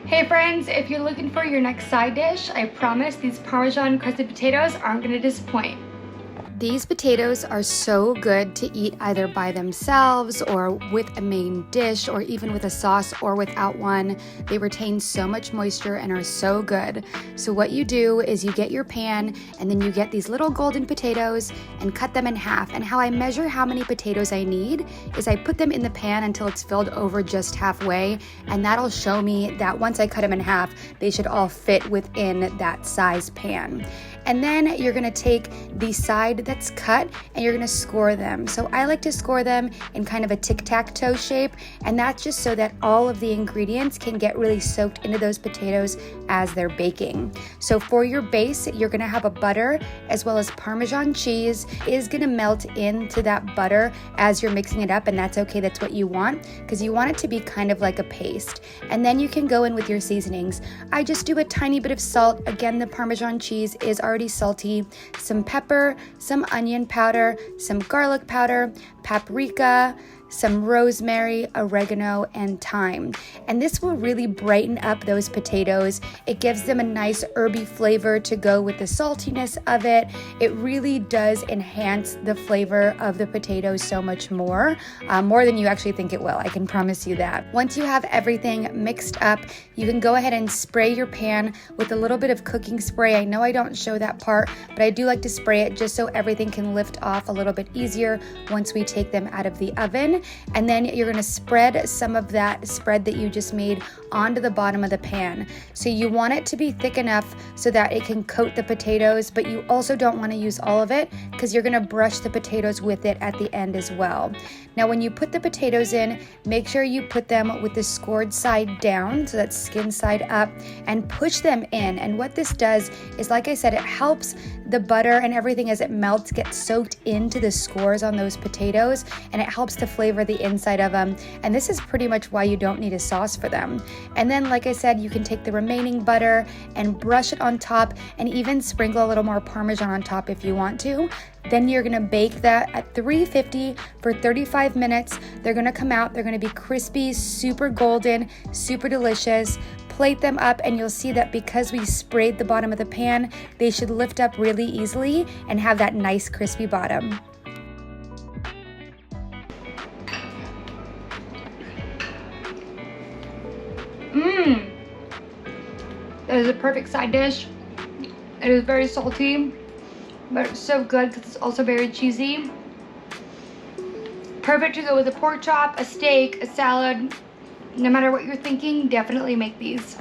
Hey friends, if you're looking for your next side dish, I promise these Parmesan crusted potatoes aren't going to disappoint. These potatoes are so good to eat either by themselves or with a main dish or even with a sauce or without one. They retain so much moisture and are so good. So what you do is you get your pan and then you get these little golden potatoes and cut them in half. And how I measure how many potatoes I need is I put them in the pan until it's filled over just halfway, and that'll show me that once I cut them in half, they should all fit within that size pan. And then you're gonna take the side that's cut and you're gonna score them. So I like to score them in kind of a tic-tac-toe shape, and that's just so that all of the ingredients can get really soaked into those potatoes as they're baking. So for your base, you're gonna have a butter as well as Parmesan cheese is gonna melt into that butter as you're mixing it up, and that's okay, that's what you want, because you want it to be kind of like a paste. And then you can go in with your seasonings. I just do a tiny bit of salt. Again, the Parmesan cheese is already salty, some pepper, some onion powder, some garlic powder, paprika, some rosemary, oregano, and thyme. And this will really brighten up those potatoes. It gives them a nice herby flavor to go with the saltiness of it. It really does enhance the flavor of the potatoes so much more than you actually think it will. I can promise you that. Once you have everything mixed up, you can go ahead and spray your pan with a little bit of cooking spray. I know I don't show that part, but I do like to spray it just so everything can lift off a little bit easier once we take them out of the oven. And then you're gonna spread some of that spread that you just made onto the bottom of the pan. So you want it to be thick enough so that it can coat the potatoes, but you also don't wanna use all of it because you're gonna brush the potatoes with it at the end as well. Now when you put the potatoes in, make sure you put them with the scored side down, so that's skin side up, and push them in. And what this does is, like I said, it helps the butter and everything as it melts get soaked into the scores on those potatoes, and it helps to flavor the inside of them. And this is pretty much why you don't need a sauce for them. And then, like I said, you can take the remaining butter and brush it on top and even sprinkle a little more Parmesan on top if you want to. Then you're gonna bake that at 350 for 35 minutes. They're gonna come out, they're gonna be crispy, super golden, super delicious. Plate them up and you'll see that because we sprayed the bottom of the pan, they should lift up really easily and have that nice crispy bottom. That is a perfect side dish. It is very salty, but it's so good because it's also very cheesy. Perfect to go with a pork chop, a steak, a salad. No matter what you're thinking, definitely make these.